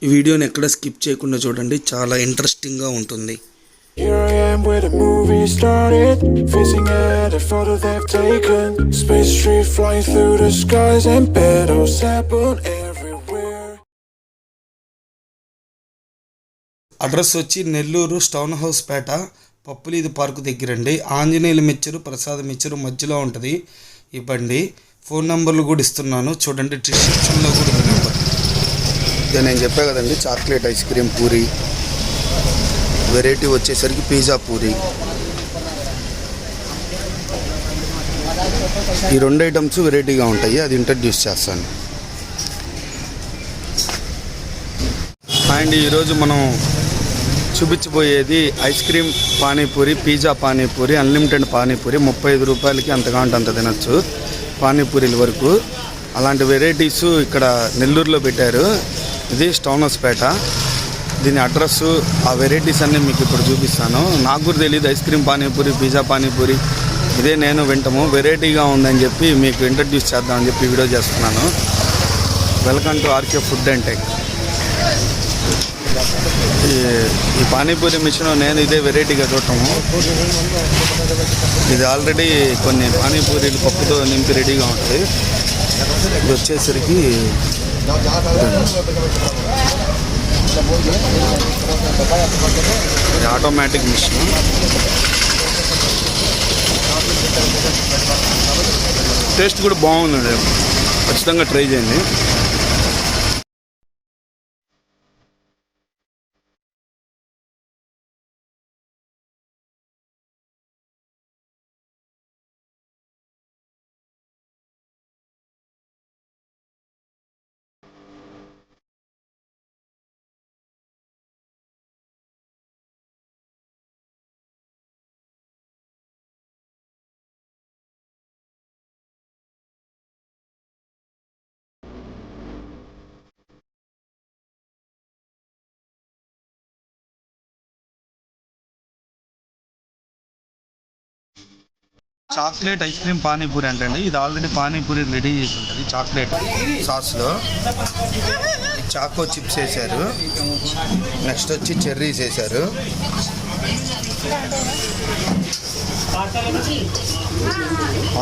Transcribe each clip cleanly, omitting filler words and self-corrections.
ఈ వీడియోని ఎక్కడ స్కిప్ చేయకుండా చూడండి, చాలా ఇంట్రెస్టింగ్గా ఉంటుంది. Here I am where the movie started, facing at a photo they've taken. Space tree flying through the skies and petals happen everywhere. Address వచ్చి నెల్లూరు టౌన్ హౌస్ పేట పప్పులీది పార్కు దగ్గరండి. ఆంజనేయుల మిచ్చరు ప్రసాద్ మిచ్చరు మధ్యలో ఉంటుంది ఈ బండి. ఫోన్ నెంబర్లు కూడా ఇస్తున్నాను చూడండి, డిస్క్రిప్షన్లో కూడా ఉంది నెంబర్. ఇదే నేను చెప్పా కదండి, chocolate ice cream puri, variety వచ్చేసరికి పిజ్జా పూరి. ఈ రెండు ఐటమ్స్ వెరైటీగా ఉంటాయి, అది ఇంట్రడ్యూస్ చేస్తాను. అండ్ ఈరోజు మనం చూపించబోయేది ice cream panipuri, pizza panipuri, unlimited panipuri. 35 రూపాయలకి అంత కావాలంటే అంత తినచ్చు పానీపూరీల వరకు. అలాంటి వెరైటీస్ ఇక్కడ నెల్లూరులో పెట్టారు. ఇది టౌన్ హౌస్ పేట. దీని అడ్రస్, ఆ వెరైటీస్ అన్నీ మీకు ఇప్పుడు చూపిస్తాను. నాకు కూడా తెలియదు ice cream panipuri, pizza panipuri, ఇదే నేను వింటాము. వెరైటీగా ఉందని చెప్పి మీకు ఇంట్రడ్యూస్ చేద్దామని చెప్పి వీడియో చేస్తున్నాను. Welcome to RK food and tech. ఈ పానీపూరి మిషన్ నేను ఇదే వెరైటీగా చూడటము. ఇది ఆల్రెడీ కొన్ని పానీపూరీలు పప్పుతో నింపి రెడీగా ఉంటుంది. ఇది వచ్చేసరికి ఇది ఆటోమేటిక్ మిషన్. టేస్ట్ కూడా బాగుందండి, ఖచ్చితంగా ట్రై చేయండి. చాక్లెట్ ఐస్ క్రీమ్ పానీపూరి అంటండి. ఇది ఆల్రెడీ పానీపూరి రెడీ చేసి ఉంటుంది చాక్లెట్ సాస్లో. చాకో చిప్స్ వేసారు, నెక్స్ట్ వచ్చి చెర్రీస్ వేసారు.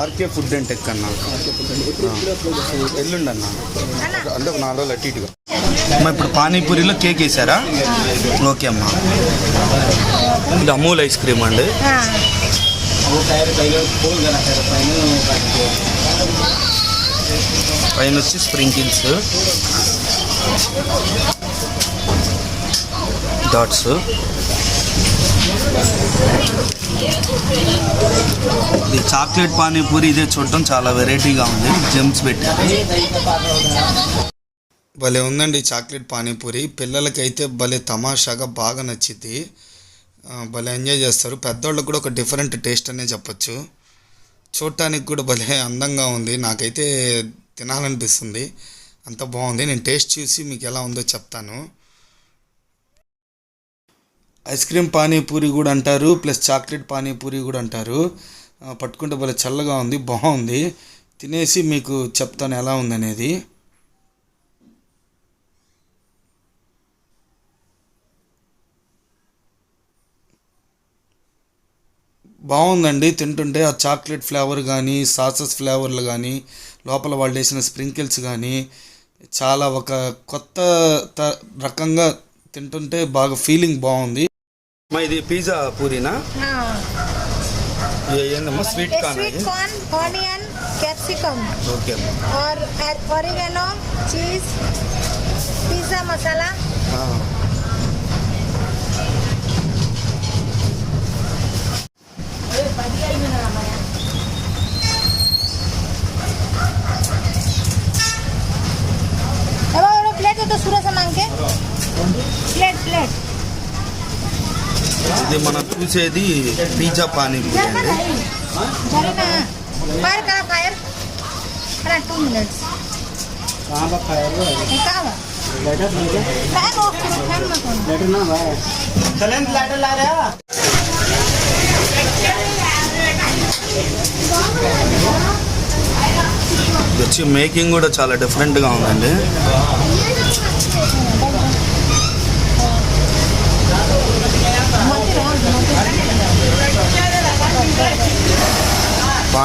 ఆర్కే ఫుడ్ అండ్ టెక్ అన్నా, ఎల్లుండి అన్నా, అంటే ఒక 4 రోజులు అటు ఇటుగా. అమ్మ ఇప్పుడు పానీపూరిలో కేక్ వేసారా? ఓకే అమ్మా. ఇది అమూల్ ఐస్ క్రీమ్ అండి. పైన వచ్చి స్ప్రింకిల్స్, డాట్స్. ఇది చాక్లెట్ పానీపూరి. ఇదే చూడటం చాలా వెరైటీగా ఉంది, జెమ్స్ పెట్టారు. భలే ఉందండి చాక్లెట్ పానీపూరి. పిల్లలకైతే భలే తమాషాగా బాగా నచ్చింది, భలే ఎంజాయ్ చేస్తారు. పెద్దోళ్ళకి కూడా ఒక డిఫరెంట్ టేస్ట్ అనే చెప్పచ్చు. చూడటానికి కూడా భలే అందంగా ఉంది, నాకైతే తినాలనిపిస్తుంది, అంత బాగుంది. నేను టేస్ట్ చూసి మీకు ఎలా ఉందో చెప్తాను. ఐస్ క్రీమ్ పానీపూరి కూడా అంటారు, ప్లస్ చాక్లెట్ పానీపూరి కూడా అంటారు. పట్టుకుంటే భలే చల్లగా ఉంది, బాగుంది. తినేసి మీకు చెప్తాను ఎలా ఉందనేది. బాగుందండి తింటుంటే. ఆ చాక్లెట్ ఫ్లేవర్ కానీ, సాసెస్ ఫ్లేవర్లు కానీ, లోపల వాళ్ళు వేసిన స్ప్రింకిల్స్ కానీ, చాలా ఒక కొత్త రకంగా తింటుంటే బాగా ఫీలింగ్ బాగుంది. ఇది పిజ్జా పూరీనా? ఏందమ్మా? Sweet corn, onion, capsicum, okay, और ऑरिगेनो, चीज, पिज्जा मसाला. प्लेट तो सूरज से मांग के प्लेट. ఇది మనం చూసేది పిజ్జా పానీపూరి అండి. फायर करा, फायर करा 2 मिनट्स. कहां बा फायर हो? कहां बा? लेटर फैन ऑफ करो, फैन मत ऑन. लेटर ना भाई, चलें लेटर ला रहा है. వచ్చి మేకింగ్ కూడా చాలా డిఫరెంట్గా ఉందండి.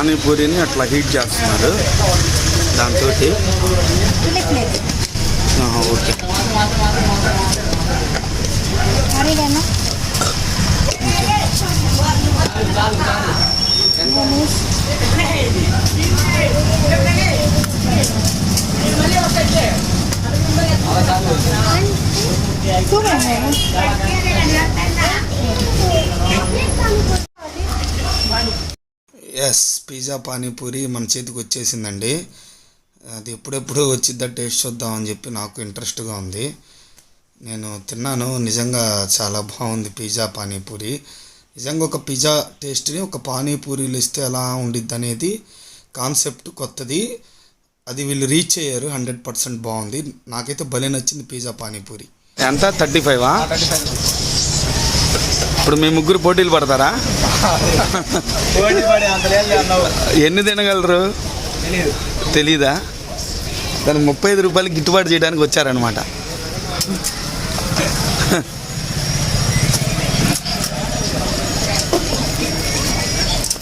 పానీపూరిని అట్లా హీట్ చేస్తున్నారు దాంతో. Chilli flakes okay. అరేనా ఎస్, పిజ్జా పానీపూరి మన చేతికి వచ్చేసిందండి. అది ఎప్పుడెప్పుడు వచ్చిద్దా టేస్ట్ చూద్దామని చెప్పి నాకు ఇంట్రెస్ట్గా ఉంది. నేను తిన్నాను, నిజంగా చాలా బాగుంది పిజ్జా పానీపూరి. నిజంగా ఒక పిజ్జా టేస్ట్ని ఒక పానీపూరీలు ఇస్తే ఎలా ఉండిద్ది అనేది కాన్సెప్ట్ కొత్తది. అది వీళ్ళు రీచ్ అయ్యారు, 100% బాగుంది. నాకైతే భలే నచ్చింది పిజ్జా పానీపూరి. ఎంత 35? ఇప్పుడు మీ ముగ్గురు పోటీలు పడతారా? ఎన్ని తినగలరు తెలీదా? దానికి 35 రూపాయలు గిట్టుబాటు చేయడానికి వచ్చారనమాట.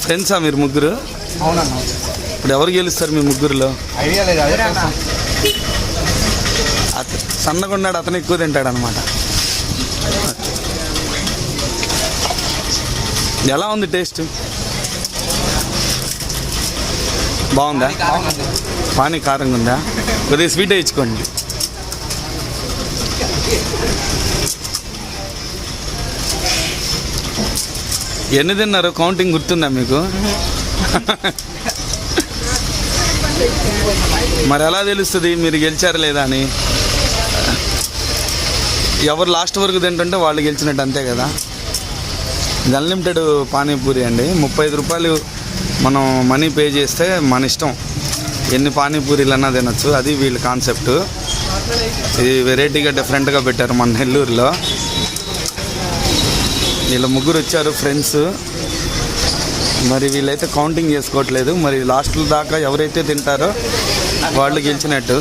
ఫ్రెండ్సా మీరు ముగ్గురు? అవునన్నా. ఇప్పుడు ఎవరు గెలుస్తారు మీ ముగ్గురులో? ఐడియా లేదు. సన్నగా ఉన్నాడు అతను ఎక్కువ తింటాడు అనమాట. ఎలా ఉంది టేస్ట్? బాగుందా? పానీ కారంగా ఉందా? కొద్దిగా స్వీట్ వేయించుకోండి. ఎన్ని తిన్నారు? కౌంటింగ్ గుర్తుందా మీకు? మరి ఎలా తెలుస్తుంది మీరు గెలిచారా లేదా అని? ఎవరు లాస్ట్ వరకు తింటుంటే వాళ్ళు గెలిచినట్టు, అంతే కదా. ఇది అన్లిమిటెడ్ పానీపూరి అండి. 35 రూపాయలు మనం మనీ పే చేస్తే మన ఇష్టం ఎన్ని పానీపూరీలన్నా తినొచ్చు. అది వీళ్ళ కాన్సెప్ట్. ఇది వెరైటీగా డిఫరెంట్గా పెట్టారు మన నెల్లూరులో. వీళ్ళ ముగ్గురు వచ్చారు ఫ్రెండ్స్. మరి వీళ్ళైతే కౌంటింగ్ చేసుకోవట్లేదు. మరి లాస్ట్ దాకా ఎవరైతే తింటారో వాళ్ళు గెలిచినట్టు.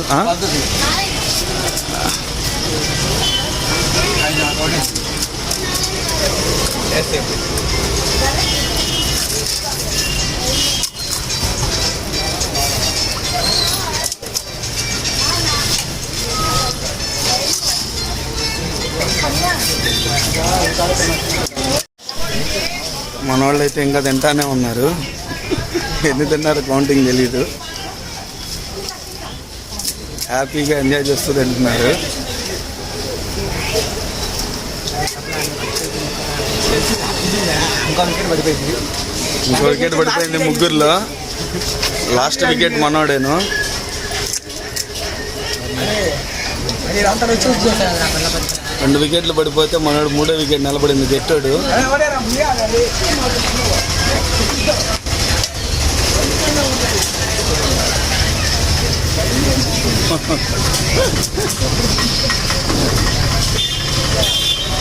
మన వాళ్ళు అయితే ఇంకా తింటానే ఉన్నారు. ఎన్ని తిన్నారు కౌంటింగ్ తెలీదు. హ్యాపీగా ఎంజాయ్ చేస్తూ తింటున్నారు. ఇంకో వికెట్ పడిపోయింది ముగ్గురులో. లాస్ట్ వికెట్ మనోడేను. రెండు వికెట్లు పడిపోతే మనోడు మూడో వికెట్ నిలబడింది గెట్టాడు.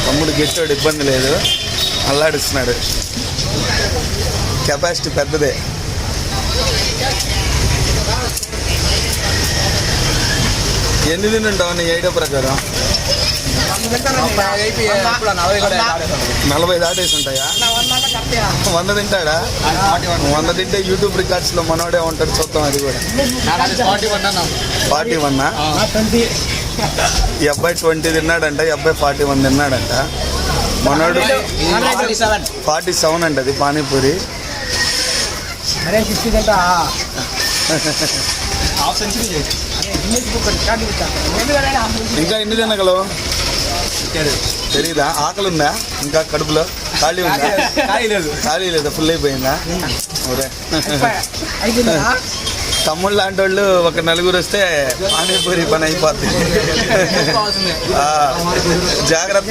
తమ్ముడు గెట్టాడు, ఇబ్బంది లేదు, అల్లాడిస్తున్నాడు. కెపాసిటీ పెద్దదే. ఎన్ని తింటావు నీ ఐడియా ప్రకారం? 40 దాటేసి ఉంటాయా? 100 తింటాడా? 100 తింటే యూట్యూబ్ రికార్డ్స్లో మనోడే ఉంటాడు. చూద్దాం అది కూడా. 41? ఈ అబ్బాయి 20 తిన్నాడంట, ఈ అబ్బాయి 41 తిన్నాడంట. మనోడు 47 అంట. అది పానీపూరి. ఇంకా ఎన్ని తినగలవు తెలీదా? ఆకలి ఉందా ఇంకా? కడుపులో ఖాళీ ఉందా? ఖాళీ లేదా? ఫుల్ అయిపోయిందా? తమ్ముళ్ళు లాంటి వాళ్ళు ఒక నలుగురు వస్తే పానీపూరి పని అయిపోద్ది. జాగ్రత్త.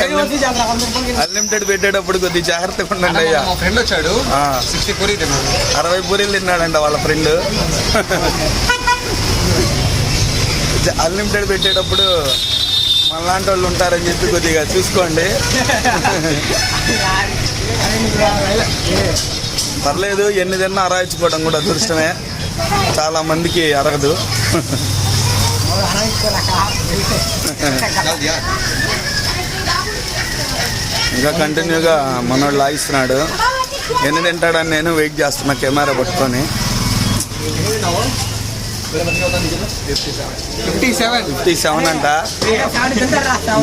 అన్లిమిటెడ్ పెట్టేటప్పుడు కొద్దిగా జాగ్రత్తగా ఉండండి అయ్యా. 60 పూరీలు తిన్నాడంట వాళ్ళ ఫ్రెండ్. అన్లిమిటెడ్ పెట్టేటప్పుడు మనలాంటి వాళ్ళు ఉంటారని చెప్పి కొద్దిగా చూసుకోండి. పర్లేదు, ఎన్ని తిన్నా అరాయించుకోవడం కూడా అదృష్టమే. చాలా మందికి అరగదు. ఇంకా కంటిన్యూగా మనోడు లాగిస్తున్నాడు. ఎన్ని తింటాడని నేను వెయిట్ చేస్తున్నా కెమెరా పట్టుకొని. 57 అంట.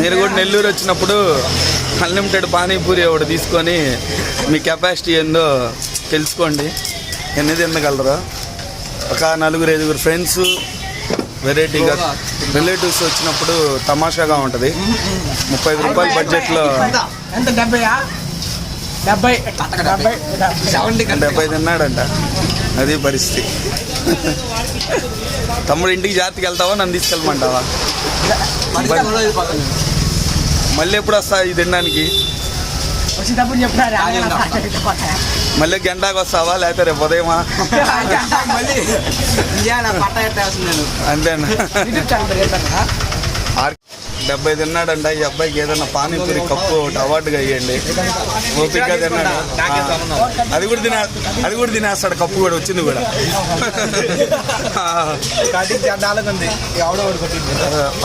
మీరు కూడా నెల్లూరు వచ్చినప్పుడు అన్లిమిటెడ్ పానీపూరి ఒకటి తీసుకొని మీ కెపాసిటీ ఏందో తెలుసుకోండి. ఎన్ని తినగలరు. ఒక 4-5 ఫ్రెండ్స్ వెరైటీగా రిలేటివ్స్ వచ్చినప్పుడు తమాషాగా ఉంటుంది. 35 రూపాయల బడ్జెట్లో 70 తిన్నాడంట. అది పరిస్థితి. తమ్ముడు ఇంటికి జాగ్రత్తకి వెళ్తావా, నన్ను తీసుకెళ్ళమంటావా? మళ్ళీ ఎప్పుడు వస్తా ఇది తినడానికి? మళ్ళీ గంటకు వస్తావా లేకపోతే రేపు ఉదయమా? అంతేనా? 70 తిన్నాడంట. ఈ అబ్బాయికి ఏదైనా పానీపూరి కప్పు ఒకటి అవార్డుగా ఇవ్వండి. ఓపిక తిన్నాడు. అది కూడా తినేస్తాడు. కప్పు కూడా వచ్చింది కూడా.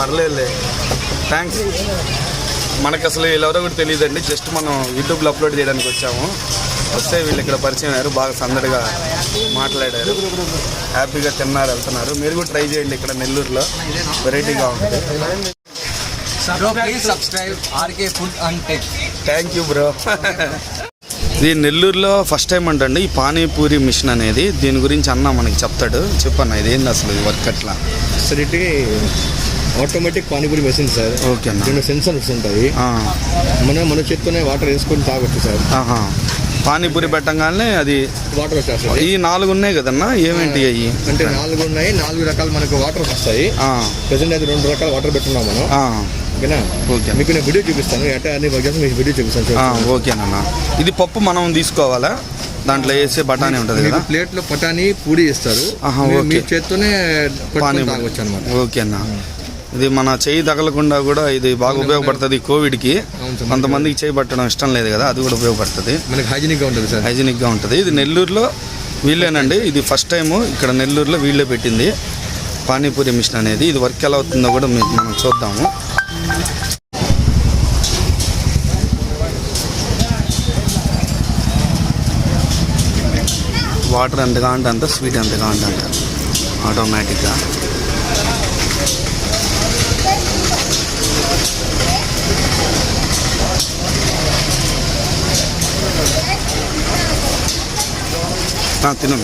పర్లేదులే, థ్యాంక్స్. మనకు అసలు వీళ్ళెవరో కూడా తెలియదండి. జస్ట్ మనం యూట్యూబ్లో అప్లోడ్ చేయడానికి వచ్చాము. వస్తే వీళ్ళు ఇక్కడ పరిచయం అయ్యారు. బాగా సందడిగా మాట్లాడారు. హ్యాపీగా తిన్నారు, వెళ్తున్నారు. మీరు కూడా ట్రై చేయండి. ఇక్కడ నెల్లూరులో వెరైటీగా ఉంటుంది. Thank you bro. ఇది నెల్లూరులో ఫస్ట్ టైం అంటండి ఈ పానీపూరి మిషన్ అనేది. దీని గురించి అన్న మనకి చెప్తాడు. చెప్పన్న ఇది ఏంది అసలు, ఈ వర్క్ ఎట్లా? Facility automatic panipuri machine sir. Okay అన్న. రెండు సెన్సర్స్ ఉంటాయి. మన చేత్తోనే వాటర్ వేసుకొని తాగొచ్చు సార్. పానీపూరి పెట్టంగానే అది వాటర్ వచ్చేస్తుంది. ఈ 4 ఉన్నాయి కదన్నా, ఏమేంటి అయ్యి? అంటే 4 ఉన్నాయి. 4 రకాలు మనకు వాటర్ వస్తాయి. ప్రెసెంట్ అయితే 2 రకాల వాటర్ పెట్టున్నాం మనం. ఓకేనా? ఓకే. మీకు నేను వీడియో చూపిస్తాను. ఎట్లా అన్ని మీకు వీడియో చూపిస్తాను. ఓకేనన్నా. ఇది పప్పు మనం తీసుకోవాలా? దాంట్లో వేసే బఠానీ ఉంటుంది కదా? ప్లేట్లో బఠానీ పూరి ఇస్తారు. మీ చేత్తోనే పానీ తాగొచ్చు అనమాట. ఓకే అన్న. ఇది మన చేయి తగలకుండా కూడా ఇది బాగా ఉపయోగపడుతుంది కోవిడ్కి. కొంతమందికి చేయి పట్టడం ఇష్టం లేదు కదా, అది కూడా ఉపయోగపడుతుంది. మనకి హైజీనిక్గా ఉంటుంది సార్. హైజీనిక్గా ఉంటుంది. ఇది నెల్లూరులో వీళ్ళేనండి. ఇది ఫస్ట్ టైము ఇక్కడ నెల్లూరులో వీళ్ళే పెట్టింది పానీపూరి మిషన్ అనేది. ఇది వర్క్ ఎలా అవుతుందో కూడా మనం చూద్దాము. వాటర్ ఎంత కావాలంటే అంత, స్వీట్ ఎంత కావాలంటే అంత ఆటోమేటిక్గా. తిన్నా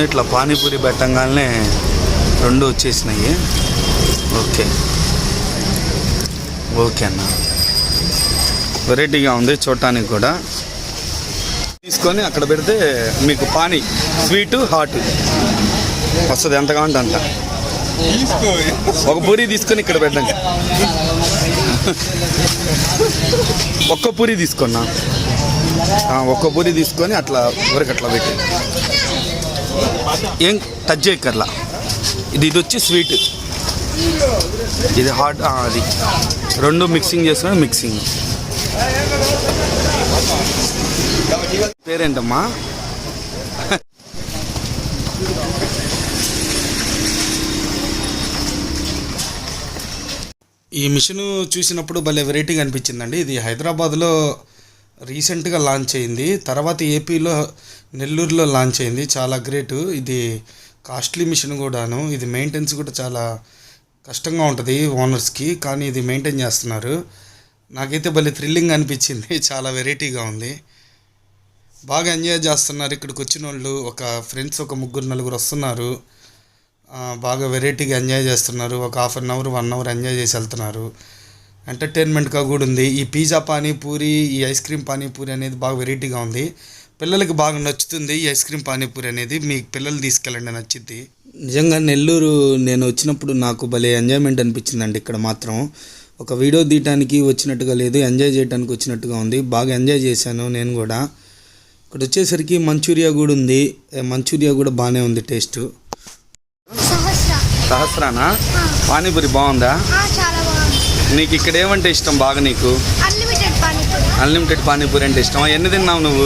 ఇట్లా పానీపూరి పెట్టంగానే 2 వచ్చేసినాయి. ఓకే ఓకే అన్న. వెరైటీగా ఉంది చూడటానికి కూడా. తీసుకొని అక్కడ పెడితే మీకు పానీ స్వీటు హాట్ వస్తుంది. ఎంత కావాలంటే అంత. ఒక పూరి తీసుకొని ఇక్కడ పెట్టండి. ఒక్క పూరి తీసుకున్నా. ఒక్క పూరి తీసుకొని అట్లా ఊరికి అట్లా పెట్టి ఏం టచ్ చేయక్కర్లా. ఇది వచ్చి స్వీట్, ఇది హాట్. అది 2 మిక్సింగ్ చేసుకొని మిక్సింగ్. పేరేంటమ్మా? ఈ మిషన్ చూసినప్పుడు భలే వెరైటీగా అనిపించిందండి. ఇది హైదరాబాద్లో రీసెంట్గా లాంచ్ అయింది. తర్వాత ఏపీలో నెల్లూరులో లాంచ్ అయింది. చాలా గ్రేటు. ఇది కాస్ట్లీ మిషన్ కూడాను. ఇది మెయింటెనెన్స్ కూడా చాలా కష్టంగా ఉంటుంది ఓనర్స్కి, కానీ ఇది మెయింటైన్ చేస్తున్నారు. నాకైతే భలే థ్రిల్లింగ్ అనిపించింది. చాలా వెరైటీగా ఉంది. బాగా ఎంజాయ్ చేస్తున్నారు ఇక్కడికి వచ్చిన వాళ్ళు. ఒక ఫ్రెండ్స్ ఒక 3-4 వస్తున్నారు. బాగా వెరైటీగా ఎంజాయ్ చేస్తున్నారు. ఒక half an hour 1 hour enjoy చేసి వెళ్తున్నారు. ఎంటర్టైన్మెంట్గా కూడా ఉంది. ఈ పిజ్జా పానీపూరి, ఈ ఐస్ క్రీమ్ పానీపూరి అనేది బాగా వెరైటీగా ఉంది. పిల్లలకి బాగా నచ్చుతుంది ఈ ఐస్ క్రీమ్ పానీపూరి అనేది. మీ పిల్లలు తీసుకెళ్ళండి, నచ్చింది. నిజంగా నెల్లూరు నేను వచ్చినప్పుడు నాకు భలే ఎంజాయ్మెంట్ అనిపించిందండి. ఇక్కడ మాత్రం ఒక వీడియో తీయటానికి వచ్చినట్టుగా లేదు, ఎంజాయ్ చేయడానికి వచ్చినట్టుగా ఉంది. బాగా ఎంజాయ్ చేశాను నేను కూడా. ఇక్కడ వచ్చేసరికి మంచూరియా కూడా ఉంది. మంచూరియా కూడా బాగానే ఉంది టేస్ట్. సహస్రానా? పానీపూరి బాగుందా? నీకు ఇక్కడ ఏమంటే ఇష్టం బాగా? నీకు అన్లిమిటెడ్ పానీపూరి అంటే ఇష్టమా? ఎన్ని తిన్నావు నువ్వు?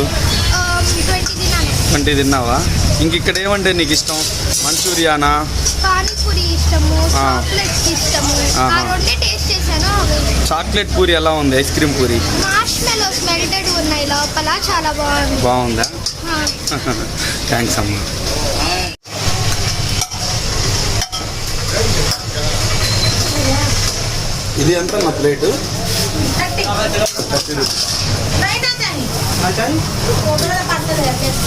20 తిన్నావా? ఇంక ఇక్కడ ఏమంటే నీకు ఇష్టం? మంచూరియానా? ఇష్టము, చాక్లెట్స్ ఇష్టము. ఆ రెండే టేస్ట్ చేశాను. చాక్లెట్ పూరి ఎలా ఉంది? ఐస్ క్రీమ్ పూరి మార్ష్మెలోస్ మెల్టెడ్ ఉన్నాయి లోపల, చాలా బాగుంది. బాగుందా? థ్యాంక్స్ అమ్మ. ఇది ఎంత నా ప్లేటు? 30 రూపీస్.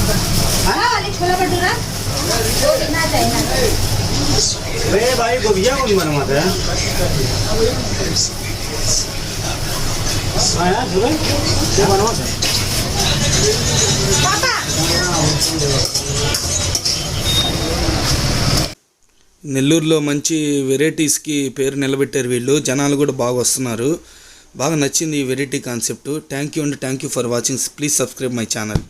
भाई गोभिया को भी बनवाते हैं। हाँ यार सुबह क्या बनवाते हैं? నెల్లూరులో మంచి వెరైటీస్కి పేరు నిలబెట్టారు వీళ్ళు. జనాలు కూడా బాగా వస్తున్నారు. బాగా నచ్చింది ఈ variety concept. Thank you and thank you for watching. Please subscribe my channel.